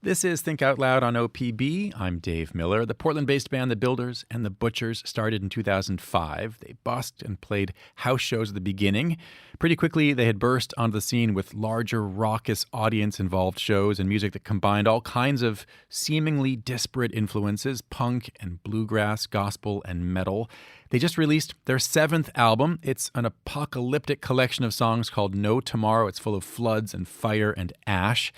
This is Think Out Loud on OPB. I'm Dave Miller. The Portland-based band The Builders and the Butchers started in 2005. They busked and played house shows at the beginning. Pretty quickly, they had burst onto the scene with larger, raucous, audience-involved shows and music that combined all kinds of seemingly disparate influences, punk and bluegrass, gospel and metal. They just released their 7th album. It's an apocalyptic collection of songs called No Tomorrow. It's full of floods and fire and ash.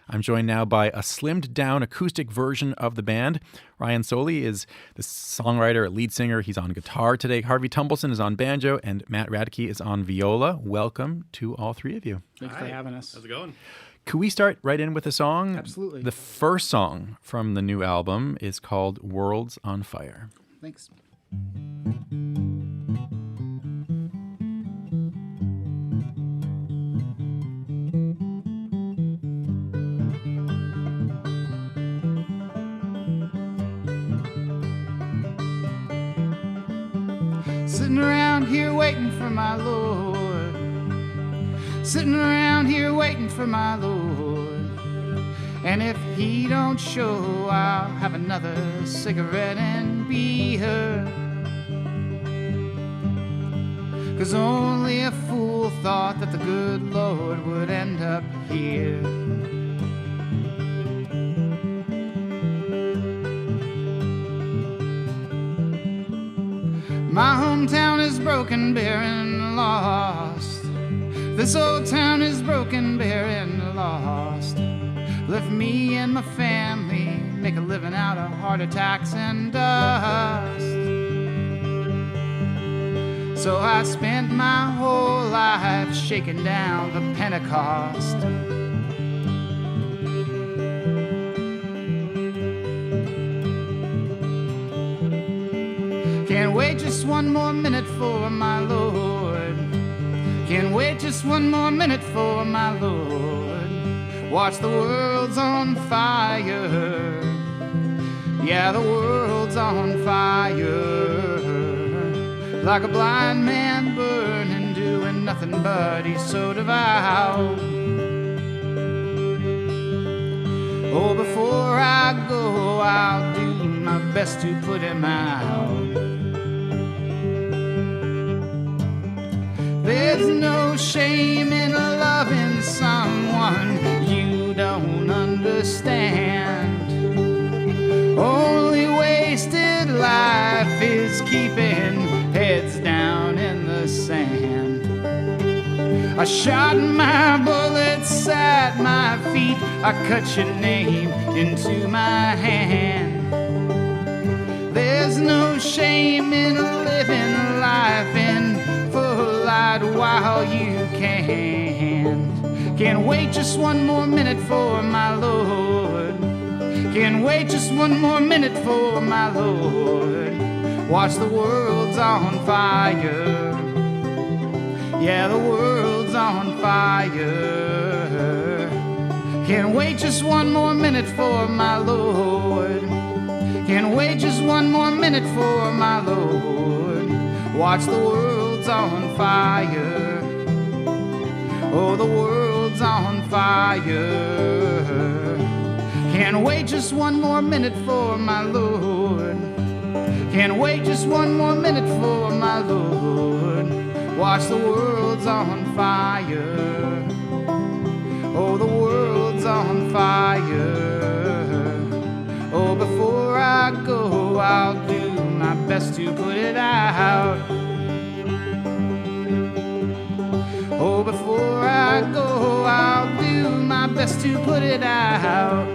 I'm joined now by a slimmed-down acoustic version of the band. Ryan Solee is the songwriter, lead singer. He's on guitar today. Harvey Tumbleson is on banjo, and Matt Radke is on viola. Welcome to all three of you. Thanks for having us. How's it going? Could we start right in with a song? Absolutely. The first song from the new album is called Worlds on Fire. Thanks. Sitting around here waiting for my Lord. Sitting around here waiting for my Lord. And if he don't show, I'll have another cigarette and be heard. 'Cause only a fool thought that the good Lord would end up here. My hometown is broken, bare and lost. This old town is broken, bare and lost. Left me and my family, make a living out of heart attacks and dust. So I spent my whole life shaking down the Pentecost. Can't wait just one more minute for my Lord. Can't wait just one more minute for my Lord. Watch the world's on fire. Yeah, the world's on fire. Like a blind man burning, doing nothing but he's so devout. Oh, before I go, I'll do my best to put him out. There's no shame in loving someone you don't understand. Only wasted life is keeping heads down in the sand. I shot my bullets at my feet. I cut your name into my hand. There's no shame in living life in full light while you can. Can't wait just one more minute for my Lord. Can't wait just one more minute for my Lord. Watch the world's on fire. Yeah, the world's on fire. Can't wait just one more minute for my Lord. Can't wait just one more minute for my Lord. Watch the world's on fire. Oh, the world's on fire. Can't wait just one more minute for my Lord. Can't wait just one more minute for my Lord. Watch the world's on fire. Oh, the world's on fire. Oh, before I go, I'll do my best to put it out. Oh, before I go, I'll do my best to put it out.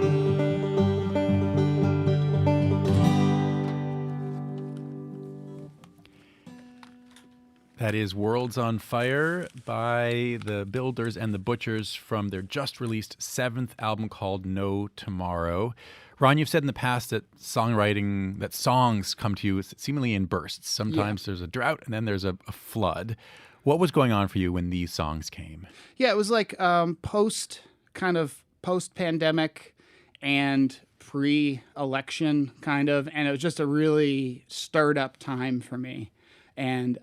That is Worlds on Fire by the Builders and the Butchers from their just-released 7th album called No Tomorrow. Ron, you've said in the past that songwriting, that songs come to you seemingly in bursts. Sometimes there's a drought and then there's a flood. What was going on for you when these songs came? Yeah, it was like post-pandemic and pre-election kind of, and it was just a really stirred up time for me. And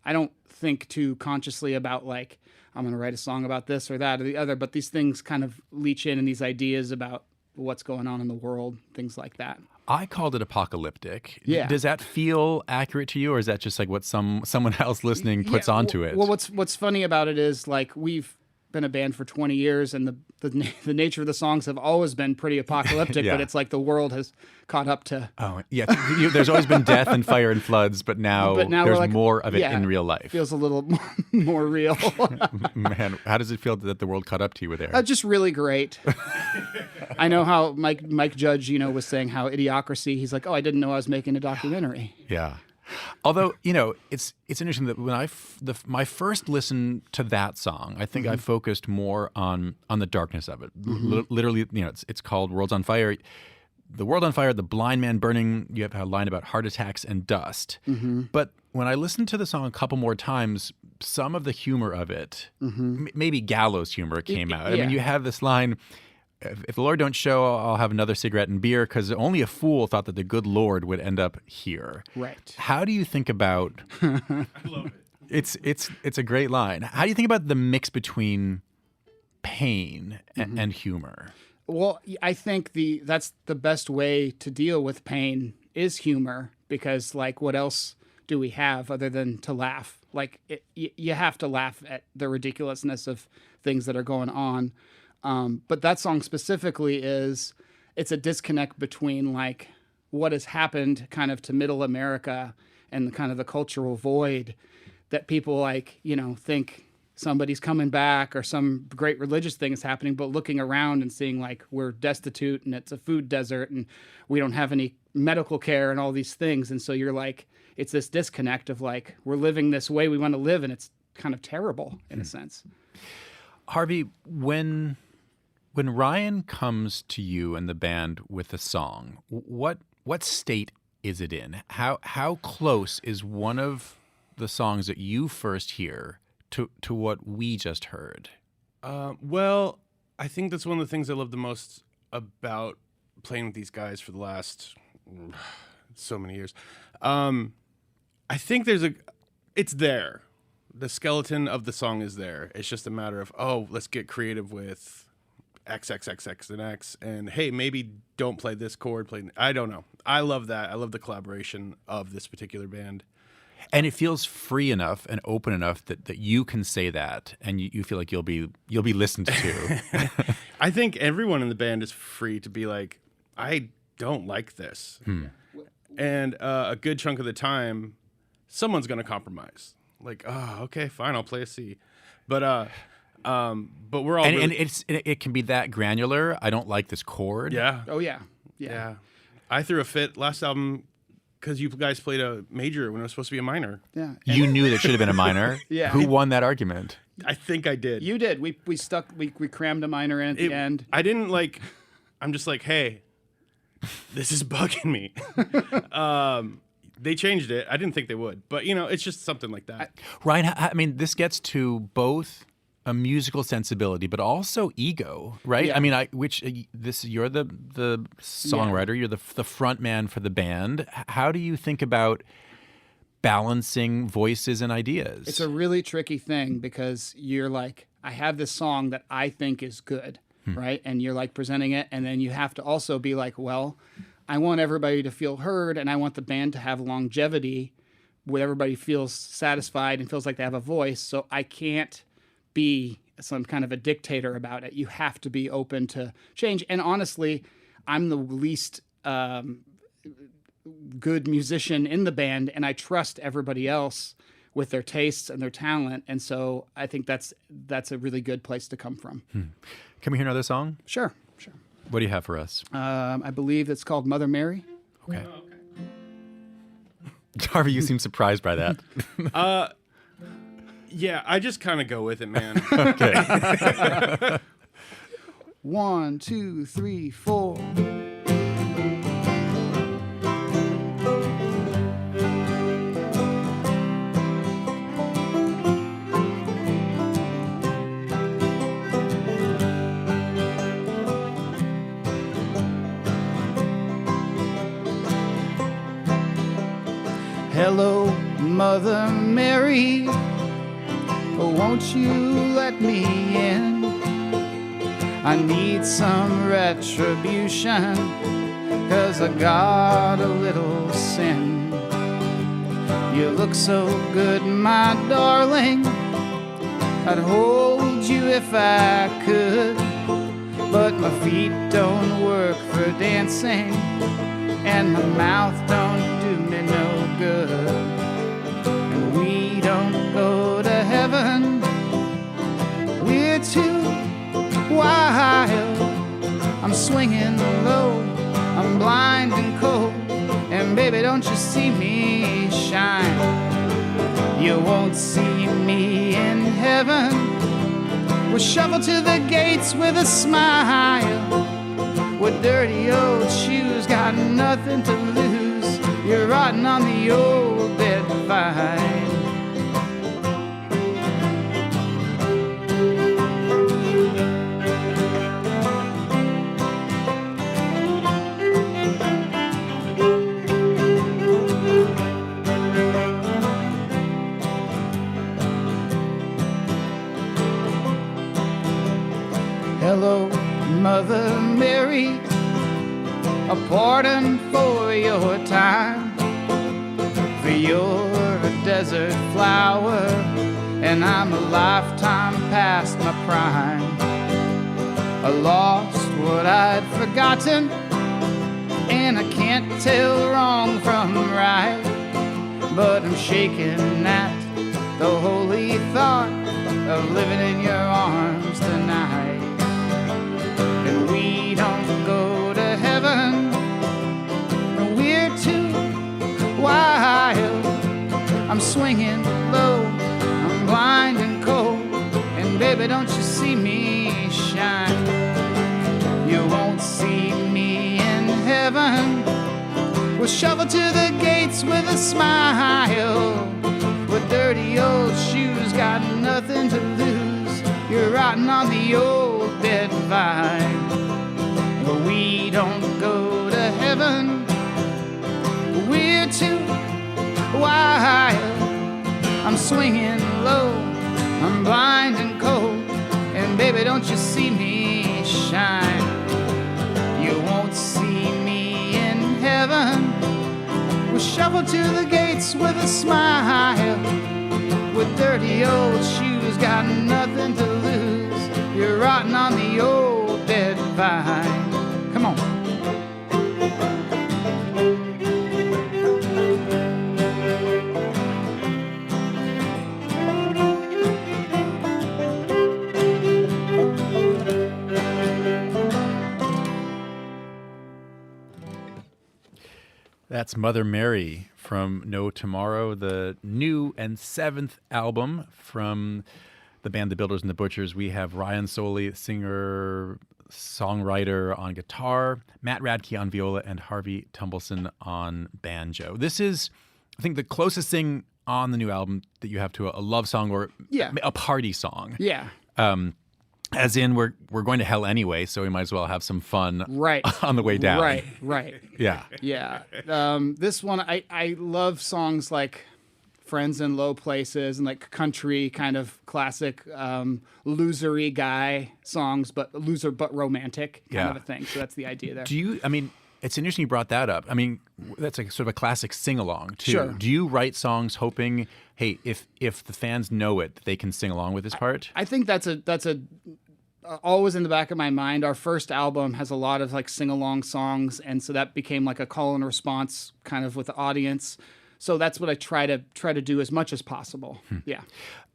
I don't think too consciously about like, I'm going to write a song about this or that or the other, but these things kind of leach in and these ideas about what's going on in the world, things like that. I called it apocalyptic. Yeah. Does that feel accurate to you, or is that just like what someone else listening puts onto it? Well, what's funny about it is like we've been a band for 20 years, and the nature of the songs have always been pretty apocalyptic, Yeah. but it's like the world has caught up to. Oh, yeah. There's always been death and fire and floods, but now we're there's like, more of it yeah, in real life. Feels a little more real. Man, how does it feel that the world caught up to you there? Just really great. I know how Mike Judge, was saying how Idiocracy. He's like, oh, I didn't know I was making a documentary. Yeah. Although, it's interesting that when my first listen to that song, I think I focused more on the darkness of it. Literally, it's called World's on Fire. The World on Fire, the blind man burning, you have a line about heart attacks and dust. But when I listened to the song a couple more times, some of the humor of it, maybe gallows humor came out. I mean, you have this line, if the Lord don't show, I'll have another cigarette and beer, because only a fool thought that the good Lord would end up here. Right. How do you think about? I love it. It's a great line. How do you think about the mix between pain and humor? Well, I think that's the best way to deal with pain is humor, because like what else do we have other than to laugh? Like you have to laugh at the ridiculousness of things that are going on. But that song specifically it's a disconnect between like what has happened kind of to middle America and the kind of the cultural void that people like, think somebody's coming back or some great religious thing is happening, but looking around and seeing like we're destitute and it's a food desert and we don't have any medical care and all these things. And so you're like, it's this disconnect of like, we're living this way we want to live, and it's kind of terrible in a sense. Harvey, when Ryan comes to you and the band with a song, what state is it in? How close is one of the songs that you first hear to what we just heard? Well, I think that's one of the things I love the most about playing with these guys for the last so many years. I think it's there. The skeleton of the song is there. It's just a matter of, let's get creative with X, X, X, X, and X. And hey, maybe don't play this chord. I don't know. I love that. I love the collaboration of this particular band. And it feels free enough and open enough that you can say that, and you feel like you'll be listened to. I think everyone in the band is free to be like, I don't like this. And a good chunk of the time, someone's going to compromise. Like, okay, fine, I'll play a C. But we're all and it can be that granular. I don't like this chord. Yeah. Oh yeah. I threw a fit last album because you guys played a major when it was supposed to be a minor. Yeah. You knew there should have been a minor. Yeah. Who won that argument? I think I did. You did. We crammed a minor in at the end. I didn't like. I'm just like, hey, this is bugging me. They changed it. I didn't think they would, but it's just something like that. Ryan, I mean, this gets to both a musical sensibility, but also ego, right? Yeah. I mean, you're the songwriter, you're the front man for the band. How do you think about balancing voices and ideas? It's a really tricky thing because you're like, I have this song that I think is good, right? And you're like presenting it, and then you have to also be like, well, I want everybody to feel heard, and I want the band to have longevity where everybody feels satisfied and feels like they have a voice. So I can't be some kind of a dictator about it. You have to be open to change. And honestly, I'm the least good musician in the band, and I trust everybody else with their tastes and their talent. And so I think that's a really good place to come from. Can we hear another song? Sure. What do you have for us? I believe it's called Mother Mary. Okay. Harvey, you seem surprised by that. Yeah, I just kind of go with it, man. Okay. 1, 2, 3, 4. Hello, Mother Mary, won't you let me in? I need some retribution, 'cause I got a little sin. You look so good, my darling, I'd hold you if I could, but my feet don't work for dancing, and my mouth don't do me no good. And we don't go to heaven, we're too wild. I'm swinging low, I'm blind and cold, and baby, don't you see me shine? You won't see me in heaven. We'll shovel to the gates with a smile. With dirty old shoes, got nothing to lose. You're rotting on the old dead vine. Hello, Mother Mary, a pardon for your time. For you're a desert flower, and I'm a lifetime past my prime. I lost what I'd forgotten, and I can't tell wrong from right. But I'm shaking at the holy thought of living in your arms tonight. And we don't go to heaven, we're too wild. I'm swinging low, I'm blind and cold, and baby, don't you see me shine? You won't see me in heaven. We'll shovel to the gates with a smile. With dirty old shoes, got nothing to lose. You're rotting on the old dead vine. But we don't go to heaven, we're too wild. I'm swinging low, I'm blind and cold, and baby, don't you see me shine? You won't see me in heaven. We'll shovel to the gates with a smile. With dirty old shoes, got nothing to lose. You're rotting on the old dead vine. Come on. That's Mother Mary from No Tomorrow, the new and 7th album from the band The Builders and the Butchers. We have Ryan Solee, singer, songwriter on guitar, Matt Radke on viola, and Harvey Tumbleson on banjo. This is, I think, the closest thing on the new album that you have to a love song or a party song. Yeah. As in, we're going to hell anyway, so we might as well have some fun on the way down. Right. Yeah. Yeah. This one, I love songs like Friends in Low Places and like country kind of classic losery guy songs, but loser but romantic kind of a thing. So that's the idea there. It's interesting you brought that up. I mean, that's like sort of a classic sing-along, too. Sure. Do you write songs hoping, hey, if the fans know it, that they can sing along with this part? I think that's always in the back of my mind. Our first album has a lot of like sing-along songs, and so that became like a call and response kind of with the audience. So that's what I try to do as much as possible. Yeah.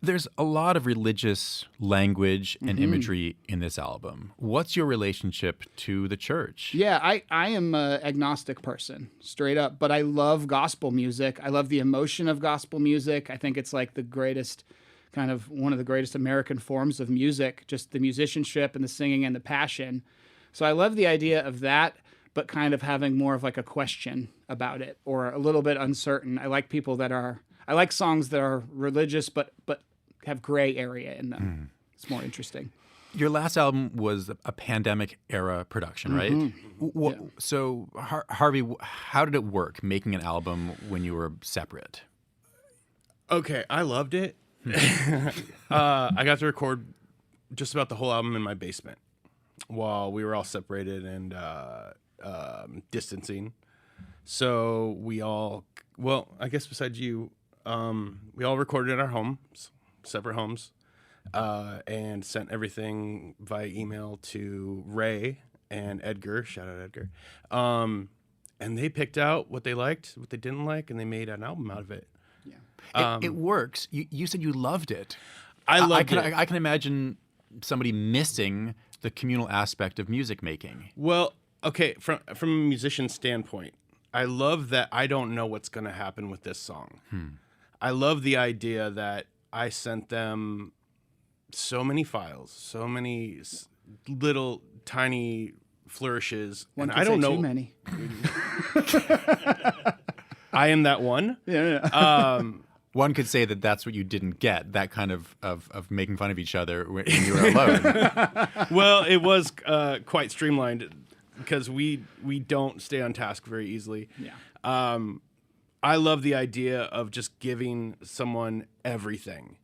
There's a lot of religious language and imagery in this album. What's your relationship to the church? Yeah, I am an agnostic person, straight up, but I love gospel music. I love the emotion of gospel music. I think it's like the greatest, kind of one of the greatest American forms of music, just the musicianship and the singing and the passion. So I love the idea of that, but kind of having more of like a question about it or a little bit uncertain. I like I like songs that are religious, but have gray area in them. It's more interesting. Your last album was a pandemic era production, right? So, Harvey, how did it work making an album when you were separate? Okay, I loved it. I got to record just about the whole album in my basement. while we were all separated and distancing. So we all, well, I guess besides you, we all recorded at our homes, separate homes, and sent everything via email to Ray and Edgar. Shout out Edgar. And they picked out what they liked, what they didn't like, and they made an album out of it. Yeah, it works. You said you loved it. I loved it. I can imagine somebody missing the communal aspect of music making. Well, okay, from a musician's standpoint, I love that I don't know what's going to happen with this song. I love the idea that I sent them so many files, so many little tiny flourishes, One and could I don't say know. too many. I am that one. Yeah. One could say that that's what you didn't get, that kind of making fun of each other when you were alone. Well, it was quite streamlined because we don't stay on task very easily. Yeah. I love the idea of just giving someone everything,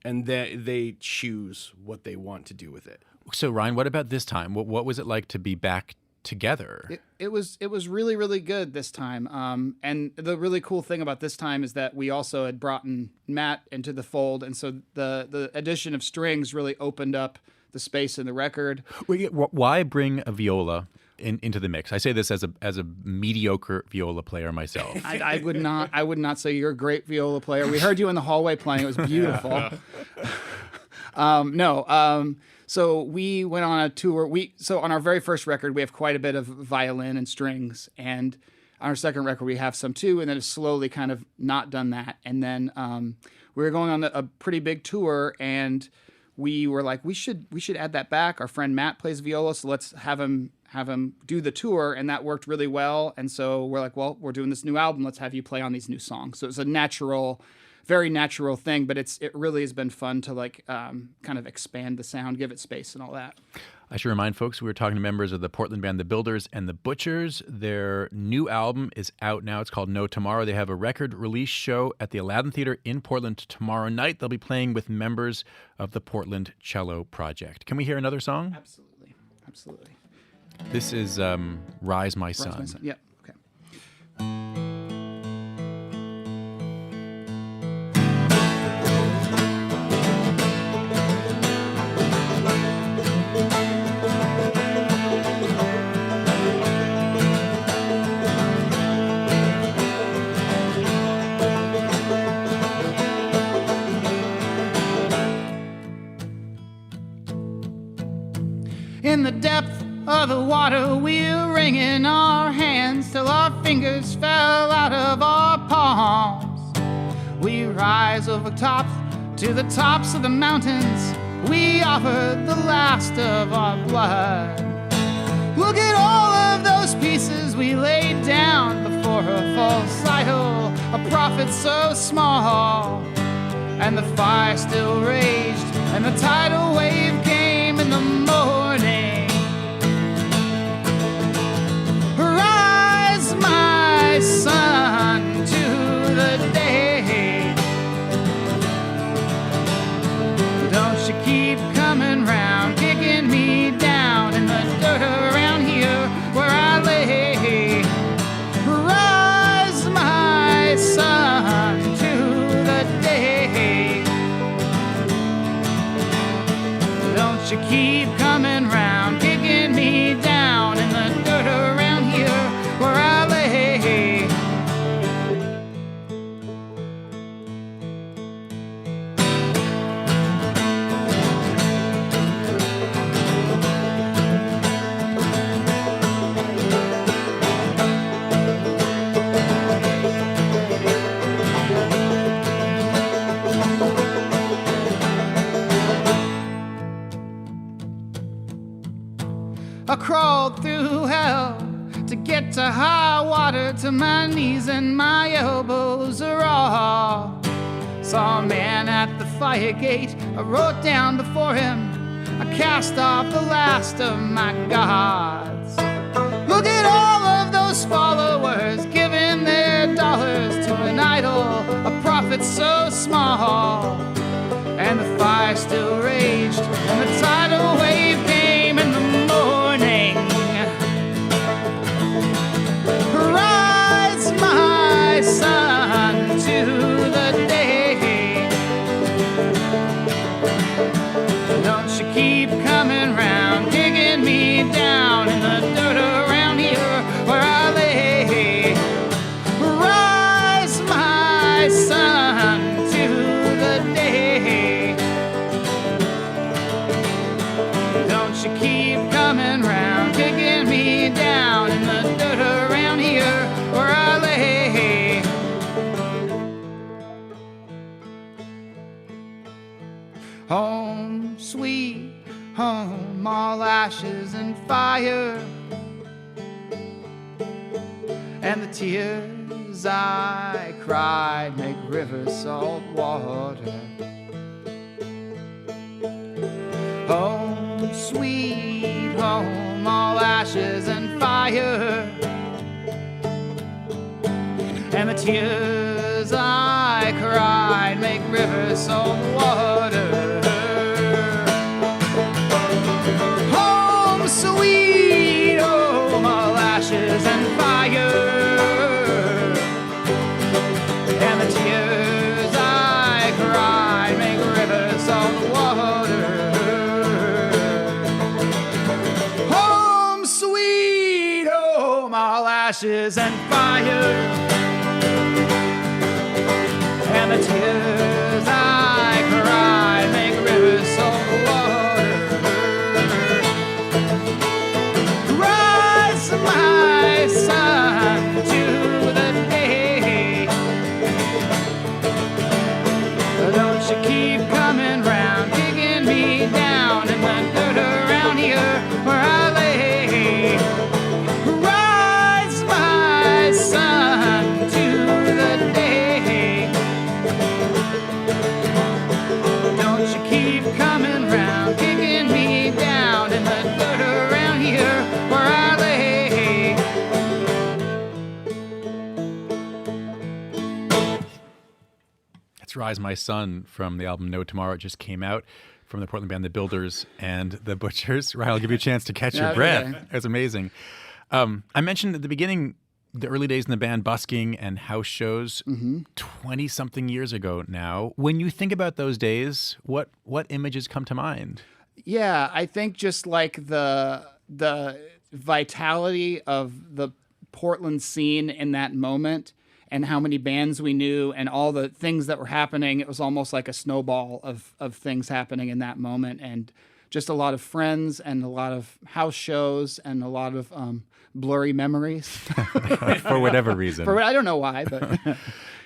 and they choose what they want to do with it. So, Ryan, what about this time? What was it like to be back together? It was really, really good this time. And the really cool thing about this time is that we also had brought in Matt into the fold, and so the addition of strings really opened up the space in the record. Why bring a viola into the mix? I say this as a mediocre viola player myself. I would not say you're a great viola player. We heard you in the hallway playing; it was beautiful. So we went on a tour. So on our very first record, we have quite a bit of violin and strings, and on our second record, we have some too. And then it's slowly kind of not done that. And then we were going on a pretty big tour, and we were like, we should add that back. Our friend Matt plays viola, so let's have him do the tour, and that worked really well. And so we're like, well, we're doing this new album. Let's have you play on these new songs. So it's a very natural thing, but it really has been fun to kind of expand the sound, give it space and all that. I should remind folks, we were talking to members of the Portland band The Builders and The Butchers. Their new album is out now. It's called No Tomorrow. They have a record release show at the Aladdin Theater in Portland tomorrow night. They'll be playing with members of the Portland Cello Project. Can we hear another song? Absolutely. Absolutely. This is Rise My Son. Rise My Son. Yep. Okay. In the depth of the water, we were wringing our hands till our fingers fell out of our palms. We rise over tops to the tops of the mountains. We offer the last of our blood. Look at all of those pieces we laid down before a false idol, a prophet so small. And the fire still raged, and the tidal wave came in the morning. Rise, my son, to the day. Don't you keep coming round, kicking me down in the dirt around here where I lay. Rise, my son, to the day. Don't you keep coming round, kicking me down in the dirt around here where I lay. I crawled through hell to get to high water, to my knees and my elbows are raw. Saw a man at the fire gate, I wrote down before him, I cast off the last of my gods. Look at all of those followers giving their dollars to an idol, a prophet so small. And the fire still raged, and the tidal wave came in the ashes and fire, and the tears I cried make rivers salt water. Home, sweet home, all ashes and fire, and the tears I cried make rivers salt water. Home, sweet home, all ashes and fire, and the tears I cried make rivers salt water. Home, sweet home, all ashes and fire, and the tears I cried make rivers salt water. Rise, my son, to the day. Don't you keep coming round, kicking me down in the dirt around here where I lay. Rise, my son, to the day. Don't you keep coming round, kicking me down in the dirt around here where I lay. That's Rise My Son from the album No Tomorrow. It just came out from the Portland band The Builders and The Butchers. Ryan, I'll give you a chance to catch your breath. Okay. That's amazing. I mentioned at the beginning the early days in the band, busking and house shows, 20-something years ago now. When you think about those days, what images come to mind? Yeah, I think just like the vitality of the Portland scene in that moment and how many bands we knew and all the things that were happening, it was almost like a snowball of things happening in that moment, and just a lot of friends and a lot of house shows and a lot of blurry memories. For whatever reason. I don't know why, but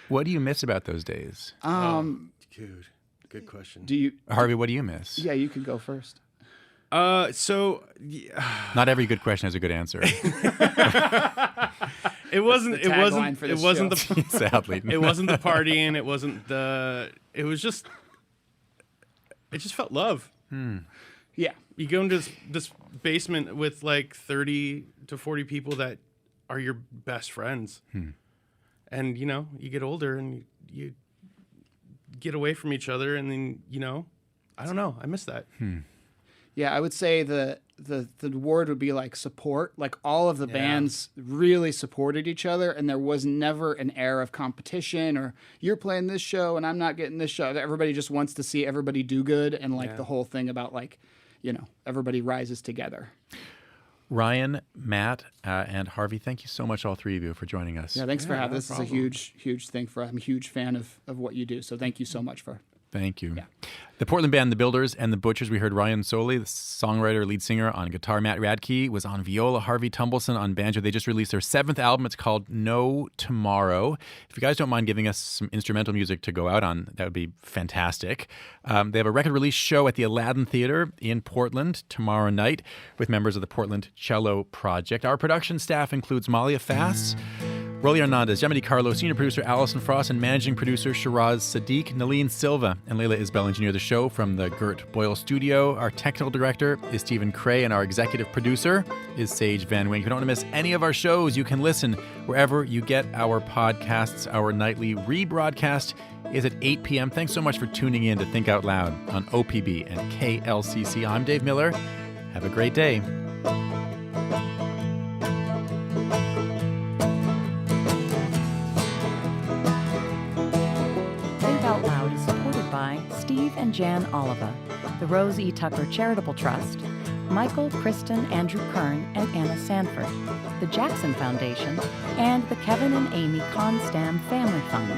What do you miss about those days? Dude, good question. do you? Harvey, what do you miss? Yeah, you can go first. So Not every good question has a good answer. it wasn't. That's the It wasn't. tagline for It this wasn't show. the. Sadly. It wasn't the partying. It wasn't the. It was just. It just felt love. Yeah. You go into this basement with like 30 to 40 people that are your best friends, and you know you get older and you get away from each other, and then I don't know. I miss that. Yeah, I would say the word would be like support. Like all of the bands really supported each other, and there was never an air of competition or you're playing this show and I'm not getting this show. Everybody just wants to see everybody do good, and like the whole thing about like, everybody rises together. Ryan, Matt, and Harvey, thank you so much, all three of you, for joining us. Yeah, thanks for having no this. problem. Is a huge thing for. I'm a huge fan of what you do. So thank you so much for. Thank you. Yeah. The Portland band, The Builders and The Butchers. We heard Ryan Solee, the songwriter, lead singer, on guitar. Matt Radke was on viola. Harvey Tumbleson on banjo. They just released their 7th album. It's called No Tomorrow. If you guys don't mind giving us some instrumental music to go out on, that would be fantastic. They have a record release show at the Aladdin Theater in Portland tomorrow night with members of the Portland Cello Project. Our production staff includes Malia Fass, Rolly Hernandez, Yemeni Carlo, senior producer Allison Frost, and managing producer Shiraz Sadiq. Naleen Silva and Layla Isbell engineer the show from the Gert Boyle studio. Our technical director is Stephen Cray, and our executive producer is Sage Van Wink. If you don't want to miss any of our shows, you can listen wherever you get our podcasts. Our nightly rebroadcast is at 8 p.m. Thanks so much for tuning in to Think Out Loud on OPB and KLCC. I'm Dave Miller. Have a great day. Out Loud is supported by Steve and Jan Oliva, the Rose E. Tucker Charitable Trust, Michael, Kristen, Andrew Kern, and Anna Sanford, the Jackson Foundation, and the Kevin and Amy Constam Family Fund.